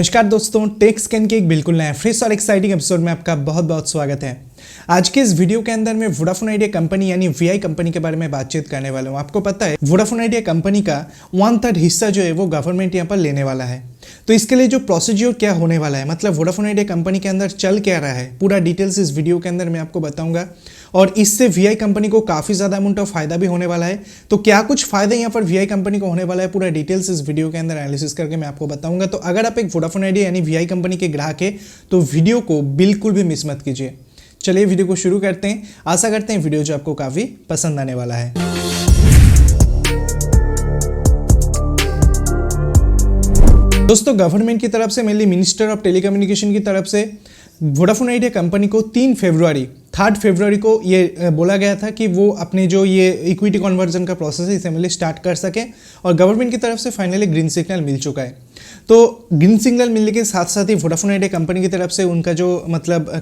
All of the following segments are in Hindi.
नमस्कार दोस्तों, टेक स्कैन के एक बिल्कुल नया फ्रेश और एक्साइटिंग एपिसोड में आपका बहुत बहुत स्वागत है। आज के इस वीडियो के अंदर मैं वोडाफोन आइडिया कंपनी यानी वीआई कंपनी के बारे में बातचीत करने वाला हूँ। आपको पता है वोडाफोन आइडिया कंपनी का 1/3 हिस्सा जो है वो गवर्नमेंट यहाँ पर लेने वाला है। तो इसके लिए जो प्रोसीजर क्या होने वाला है, मतलब वोडाफोन आइडिया कंपनी के अंदर चल क्या रहा है, पूरा डिटेल्स इस वीडियो के अंदर मैं आपको बताऊंगा। और इससे वीआई कंपनी को काफ़ी ज़्यादा अमाउंट ऑफ फायदा भी होने वाला है। तो क्या कुछ फायदे यहाँ पर वीआई कंपनी को होने वाला है, पूरा डिटेल्स इस वीडियो के अंदर एनालिसिस करके मैं आपको बताऊंगा। तो अगर आप एक वोडाफोन आइडिया यानी वीआई कंपनी के ग्राहक है तो वीडियो को बिल्कुल भी मिस मत कीजिए। चलिए वीडियो को शुरू करते हैं। आशा करते हैं वीडियो जो आपको काफ़ी पसंद आने वाला है। दोस्तों, गवर्नमेंट की तरफ से मेनली मिनिस्टर ऑफ टेलीकम्युनिकेशन की तरफ से वोडाफोन आइडिया कंपनी को 3 फरवरी को ये बोला गया था कि वो अपने जो ये इक्विटी कन्वर्जन का प्रोसेस है इसे मेनली स्टार्ट कर सके, और गवर्नमेंट की तरफ से फाइनली ग्रीन सिग्नल मिल चुका है। तो ग्रीन सिग्नल मिलने के साथ साथ ही वोडाफोन आइडिया कंपनी की तरफ से उनका जो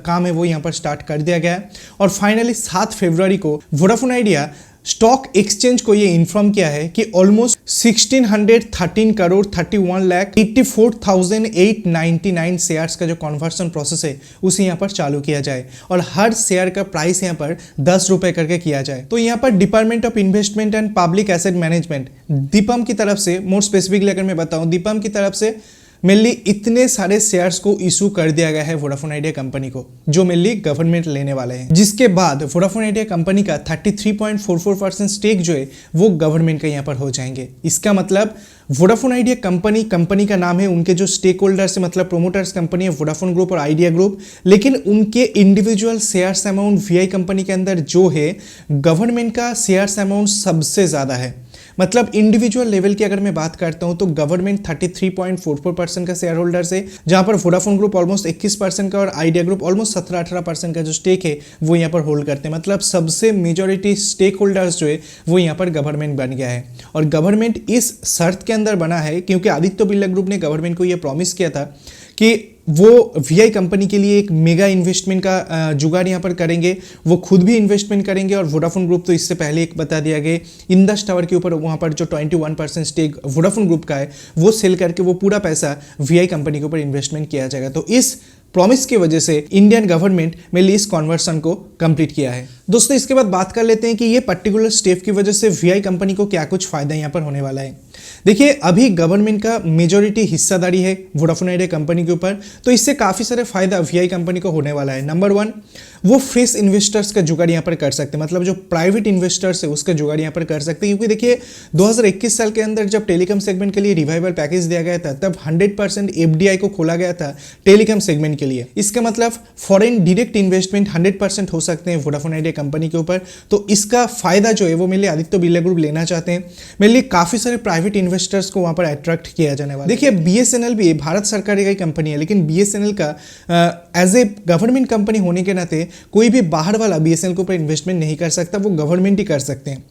काम है वो यहाँ पर स्टार्ट कर दिया गया है। और फाइनली 7 फरवरी को वोडाफोन आइडिया स्टॉक एक्सचेंज को ये इन्फॉर्म किया है कि ऑलमोस्ट 1613 करोड़ 31,84,899 शेयर्स का जो कन्वर्सन प्रोसेस है उसे यहाँ पर चालू किया जाए, और हर शेयर का प्राइस यहाँ पर 10 रुपए करके किया जाए। तो यहाँ पर department of investment and public asset management Deepam की तरफ से, मोर स्पेसिफिकली अगर मैं बताऊं, दीपम की तरफ से मेनली इतने सारे शेयर्स को इशू कर दिया गया है वोडाफोन आइडिया कंपनी को, जो मेनली गवर्नमेंट लेने वाले हैं। जिसके बाद वोडाफोन आइडिया कंपनी का 33.44% स्टेक जो है वो गवर्नमेंट का यहाँ पर हो जाएंगे। इसका मतलब वोडाफोन आइडिया कंपनी का नाम है, उनके जो स्टेक होल्डर्स है मतलब प्रोमोटर्स कंपनी है वोडाफोन ग्रुप और आइडिया ग्रुप, लेकिन उनके individual shares amount VI company के अंदर जो है गवर्नमेंट का शेयर्स अमाउंट सबसे ज़्यादा है। मतलब इंडिविजुअल लेवल की अगर मैं बात करता हूं तो गवर्नमेंट 33.44% का शेयर होल्डर्स है, जहां पर वोडाफोन ग्रुप ऑलमोस्ट 21% का और आइडिया ग्रुप ऑलमोस्ट 17-18% का जो स्टेक है वो यहां पर होल्ड करते हैं। मतलब सबसे मेजॉरिटी स्टेक होल्डर्स जो है वो यहां पर गवर्नमेंट बन गया है। और गवर्नमेंट इस शर्त के अंदर बना है क्योंकि आदित्य बिरला ग्रुप ने गवर्नमेंट को यह प्रॉमिस किया था कि वो वीआई कंपनी के लिए एक मेगा इन्वेस्टमेंट का जुगाड़ यहाँ पर करेंगे। वो खुद भी इन्वेस्टमेंट करेंगे, और वोडाफोन ग्रुप तो इससे पहले एक बता दिया गया इंडस टावर के ऊपर वहाँ पर जो 21% स्टेक वोडाफोन ग्रुप का है वो सेल करके वो पूरा पैसा वीआई कंपनी के ऊपर इन्वेस्टमेंट किया जाएगा। तो इस प्रॉमिस की वजह से इंडियन गवर्नमेंट मेनली इस कन्वर्सन को कंप्लीट किया है। दोस्तों, इसके बाद बात कर लेते हैं कि ये पर्टिकुलर स्टेप की वजह से वीआई कंपनी को क्या कुछ फायदा यहाँ पर होने वाला है। देखिए, अभी गवर्नमेंट का मेजॉरिटी हिस्सादारी है वोडाफोन आइडिया कंपनी के ऊपर, तो इससे काफ़ी सारे फायदा वीआई कंपनी को होने वाला है। नंबर 1, वो फ्रेश इन्वेस्टर्स का जुगाड़ यहाँ पर कर सकते हैं, मतलब जो प्राइवेट इन्वेस्टर्स है उसका जुगाड़ यहाँ पर कर सकते हैं। क्योंकि देखिए 2021 साल के अंदर जब टेलीकॉम सेगमेंट के लिए रिवाइवल पैकेज दिया गया था तब 100% एफडीआई को खोला गया था टेलीकॉम सेगमेंट के लिए। इसका मतलब फॉरेन डायरेक्ट इन्वेस्टमेंट 100% हो सकते हैं वोडाफोन आइडिया कंपनी के ऊपर। तो इसका फायदा जो है वो मेनली आदित्य बिरला ग्रुप लेना चाहते हैं। मेनली काफ़ी सारे प्राइवेट इन्वेस्टर्स को वहाँ पर अट्रैक्ट किया जाने वाला है। देखिए, बीएसएनएल भी भारत सरकार की कंपनी है, लेकिन बीएसएनएल का एज ए गवर्नमेंट कंपनी होने के नाते कोई भी बाहर वाला बीएसएनएल के ऊपर इन्वेस्टमेंट नहीं कर सकता, वो गवर्नमेंट ही कर सकते हैं।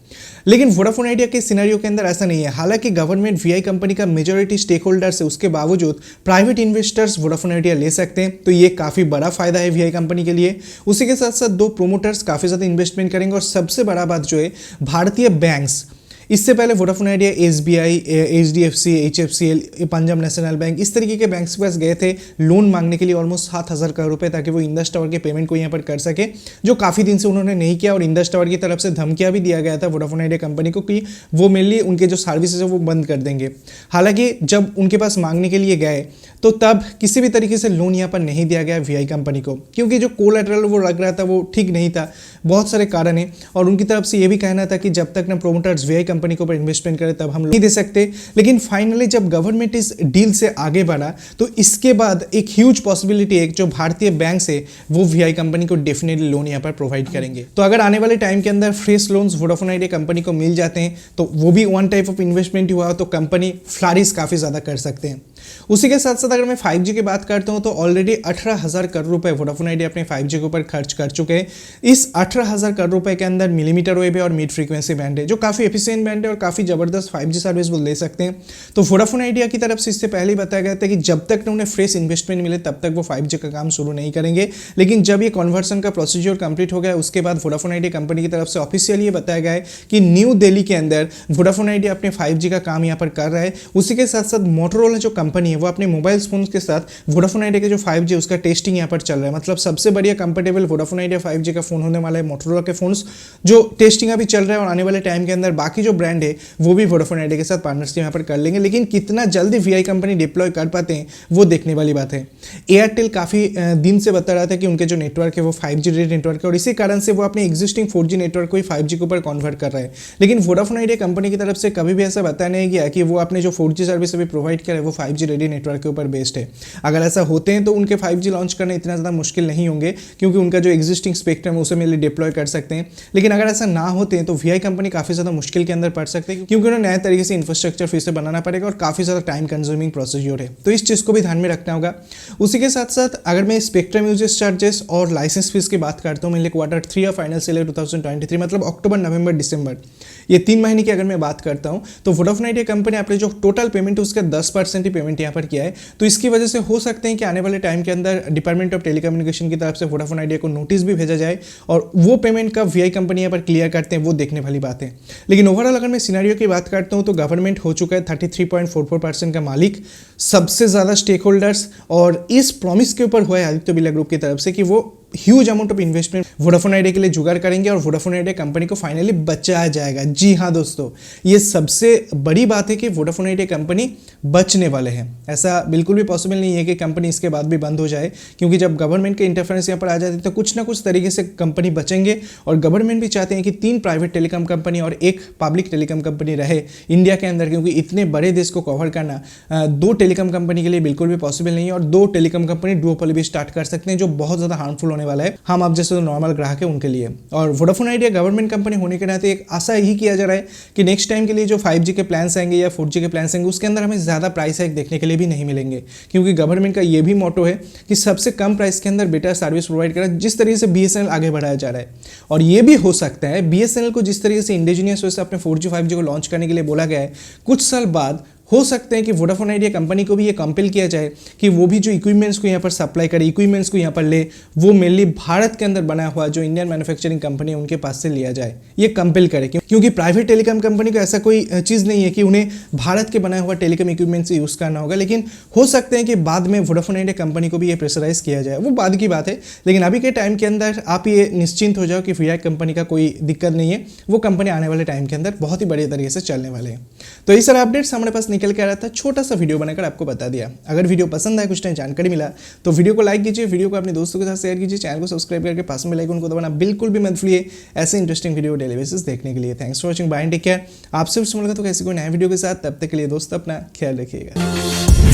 लेकिन वोडाफोन आइडिया के सिनेरियो के अंदर ऐसा नहीं है। हालांकि गवर्नमेंट वीआई कंपनी का मेजॉरिटी स्टेक होल्डर्स है, उसके बावजूद प्राइवेट इन्वेस्टर्स वोडाफोन आइडिया ले सकते हैं। तो ये काफ़ी बड़ा फायदा है वीआई कंपनी के लिए। उसी के साथ साथ 2 प्रोमोटर्स काफ़ी ज़्यादा इन्वेस्टमेंट करेंगे, और सबसे बड़ा बात जो है भारतीय बैंक्स, इससे पहले Vodafone idea SBI, HDFC, HFCL, Punjab national bank, इस तरीके के बैंक्स के पास गए थे लोन मांगने के लिए ऑलमोस्ट 7,000 करोड़ रुपए, ताकि वो इंडस टावर के पेमेंट को यहाँ पर कर सके, जो काफ़ी दिन से उन्होंने नहीं किया। और इंडस टावर की तरफ से धमकियाँ भी दिया गया था वोडाफोन आइडिया कंपनी को कि वो मेनली उनके जो सर्विसेज है वो बंद कर देंगे। हालांकि जब उनके पास मांगने के लिए गए तो तब किसी भी तरीके से लोन यहाँ पर नहीं दिया गया वीआई कंपनी को, क्योंकि जो कोलैटरल वो लग रहा था वो ठीक नहीं था। बहुत सारे कारण हैं, और उनकी तरफ से ये भी कहना था कि जब तक ना प्रोमोटर्स वीआई कंपनी के ऊपर इन्वेस्टमेंट करे तब हम नहीं दे सकते। लेकिन फाइनली जब गवर्नमेंट इस डील से आगे बढ़ा तो इसके बाद एक ह्यूज पॉसिबिलिटी है जो भारतीय बैंक से वो वीआई कंपनी को डेफिनेटली लोन यहाँ पर प्रोवाइड करेंगे। तो अगर आने वाले टाइम के अंदर fresh loans Vodafone idea company को मिल जाते हैं तो वो भी वन टाइप ऑफ इन्वेस्टमेंट हुआ, तो कंपनी फ्लरिश काफ़ी ज़्यादा कर सकते हैं। उसी के साथ साथ अगर मैं 5G की बात करता हूं तो ऑलरेडी 18,000 करोड़ रुपए वोडाफोन आइडिया अपने 5G के ऊपर खर्च कर चुके हैं। इस 18,000 करोड़ रुपए के अंदर मिलीमीटर वेव है और मिड फ्रीक्वेंसी बैंड है, जो काफ़ी एफिशिएंट बैंड है और काफ़ी ज़बरदस्त 5G सर्विस वो ले सकते हैं। तो वोडाफोन आइडिया की तरफ से इससे पहले ही बताया गया था कि जब तक उन्हें फ्रेश इन्वेस्टमेंट मिले तब तक वो 5G का काम शुरू नहीं करेंगे। लेकिन जब ये कन्वर्सन का प्रोसीजर कंप्लीट हो गया उसके बाद वोडाफोन आइडिया कंपनी की तरफ से ऑफिशियली ये बताया गया है कि न्यू दिल्ली के अंदर वोडाफोन आइडिया अपने 5G का काम यहाँ पर कर रहा है। उसी के साथ साथ मोटोरोला जो कंपनी कंपनी है वो अपने मोबाइल फोन के साथ वोडाफोन आइडिया के जो 5G उसका टेस्टिंग यहाँ पर चल रहा है। मतलब सबसे बढ़िया कंफर्टेबल वोडाफोन आइडिया 5G का फोन होने वाला है मोटोरोला के फोन्स, जो टेस्टिंग अभी चल रहा है और आने वाले टाइम के अंदर बाकी जो ब्रांड है वो भी वोडाफोन आइडिया के साथ पार्टनरशिप यहाँ पर कर लेंगे। लेकिन कितना जल्दी वी कंपनी डिप्लॉय कर पाते हैं वो देखने वाली बात है। एयरटेल काफ़ी दिन से बता रहा था कि उनके जो नेटवर्क है वो 5G रेट नेटवर्क है और इसी कारण से वो अपने एग्जिस्टिंग 4G नेटवर्क को ही 5G के ऊपर कन्वर्ट कर रहे हैं। लेकिन वोडाफोन आइडिया कंपनी की तरफ से कभी भी ऐसा बताया नहीं गया कि वो अपने जो 4G सर्विस अभी प्रोवाइड कर रहे हैं वो 5G रेडी नेटवर्क के ऊपर बेस्ड है। अगर ऐसा होते हैं तो उनके 5G लॉन्च करने इतना ज़्यादा मुश्किल नहीं होंगे, क्योंकि उनका जो एग्जिस्टिंग स्पेक्ट्रम है उसे मेनली डिप्लॉय कर सकते हैं। लेकिन अगर ऐसा ना होते हैं तो वी कंपनी काफ़ी ज़्यादा मुश्किल के अंदर पड़ सकते हैं, क्योंकि उन्हें नए तरीके से इंफ्रास्ट्रक्चर फिर से बनाना पड़ेगा और काफ़ी ज़्यादा टाइम कंज्यूमिंग प्रोसीजर है। तो इस चीज़ को भी ध्यान में रखना होगा। उसी के साथ साथ अगर मैं स्पेक्ट्रम यूजेस चार्जेस और लाइसेंस फीस की बात करता हूँ मेनली Q3 या फाइनल सेल 2023 मतलब अक्टूबर, नवंबर, दिसंबर, ये 3 महीने की अगर मैं बात करता हूँ तो वोडाफोन आइडिया कंपनी अपने जो टोटल पेमेंट है उसका 10% ही पेमेंट यहाँ पर किया है। तो इसकी वजह से हो सकते हैं कि आने वाले टाइम के अंदर डिपार्टमेंट ऑफ टेलीकम्युनिकेशन की तरफ से वोडाफोन आइडिया को नोटिस भी भेजा जाए और वो पेमेंट का वी कंपनी यहाँ पर क्लियर करते हैं वो देखने वाली बात है। लेकिन ओवरऑल अगर मैं सिनेरियो की बात करता हूँ तो गवर्नमेंट हो चुका है 33.44% का मालिक, सबसे ज़्यादा स्टेक होल्डर्स, और इस प्रॉमिस के ऊपर हुआ है आदित्य बिरला ग्रुप की तरफ से कि वो huge amount of investment Vodafone idea के लिए जुगाड़ करेंगे और वोडाफोन आइडिया कंपनी को फाइनली बचाया जाएगा। जी हाँ दोस्तों, ये सबसे बड़ी बात है कि वोडाफोन आइडिया कंपनी बचने वाले हैं। ऐसा बिल्कुल भी पॉसिबल नहीं है कि कंपनी इसके बाद भी बंद हो जाए, क्योंकि जब गवर्नमेंट के इंटरफेरेंस यहाँ पर आ जाती है तो कुछ ना कुछ तरीके से कंपनी बचेंगे। और गवर्नमेंट भी चाहते हैं कि 3 प्राइवेट टेलीकॉम कंपनी और 1 पब्लिक टेलीकॉम कंपनी रहे इंडिया के अंदर, क्योंकि इतने बड़े देश को कवर करना 2 टेलीकॉम कंपनी के लिए बिल्कुल भी पॉसिबल नहीं है। और 2 टेलीकॉम कंपनी डुओपोली भी स्टार्ट कर सकते हैं, जो बहुत ज़्यादा हार्मफुल होने वाला है हम आप जैसे नॉर्मल ग्राहक है उनके लिए। और वोडाफोन आइडिया गवर्नमेंट कंपनी होने के नाते एक आशा यही किया जा रहा है कि नेक्स्ट टाइम के लिए जो 5G के प्लान्स आएंगे या 4G के प्लान्स आएंगे उसके अंदर हमें ज़्यादा प्राइस हाइक देखने के लिए भी नहीं मिलेंगे, क्योंकि गवर्नमेंट का ये भी मोटो है कि सबसे कम प्राइस के अंदर बेटर सर्विस प्रोवाइड करा, जिस तरीके से BSNL आगे बढ़ाया जा रहा है। और ये भी हो सकता है BSNL को जिस तरीके से इंडिजीनियस वजह से अपने 4G 5G को लॉन्च करने के लिए बोला गया है, कुछ साल बाद हो सकते हैं कि वोडाफोन आइडिया कंपनी को भी ये कंपेल किया जाए कि वो भी जो इक्विपमेंट्स को यहाँ पर सप्लाई करे, इक्विपमेंट्स को यहाँ पर ले, वो मेनली भारत के अंदर बना हुआ जो इंडियन मैन्युफैक्चरिंग कंपनी है उनके पास से लिया जाए, ये कंपेल करे। क्योंकि प्राइवेट टेलीकॉम कंपनी को ऐसा कोई चीज़ नहीं है कि उन्हें भारत के बनाया हुआ टेलीकॉम इक्विपमेंट्स यूज़ करना होगा। लेकिन हो सकते हैं कि बाद में वोडाफोन आइडिया कंपनी को भी ये प्रेशराइज किया जाए, वो बाद की बात है। लेकिन अभी के टाइम के अंदर आप ये निश्चिंत हो जाओ कि वी कंपनी का कोई दिक्कत नहीं है, वो कंपनी आने वाले टाइम के अंदर बहुत ही बढ़िया तरीके से चलने वाले हैं। तो ये सारा अपडेट्स हमारे पास निकल के आ रहा था, छोटा सा वीडियो बनाकर आपको बता दिया। अगर वीडियो पसंद आया, कुछ टाइम जानकारी मिला तो वीडियो को लाइक कीजिए, वीडियो को अपने दोस्तों के साथ शेयर कीजिए, चैनल को सब्सक्राइब करके पास में बेल आइकन को दबाना बिल्कुल भी मत भूलिए ऐसे इंटरेस्टिंग वीडियो डेली बेसिस देखने के लिए। Thanks for watching, bye and take care. आपसे मुलाकात होगी ऐसी कोई नए वीडियो के साथ, तब तक के लिए दोस्तों अपना ख्याल रखिएगा।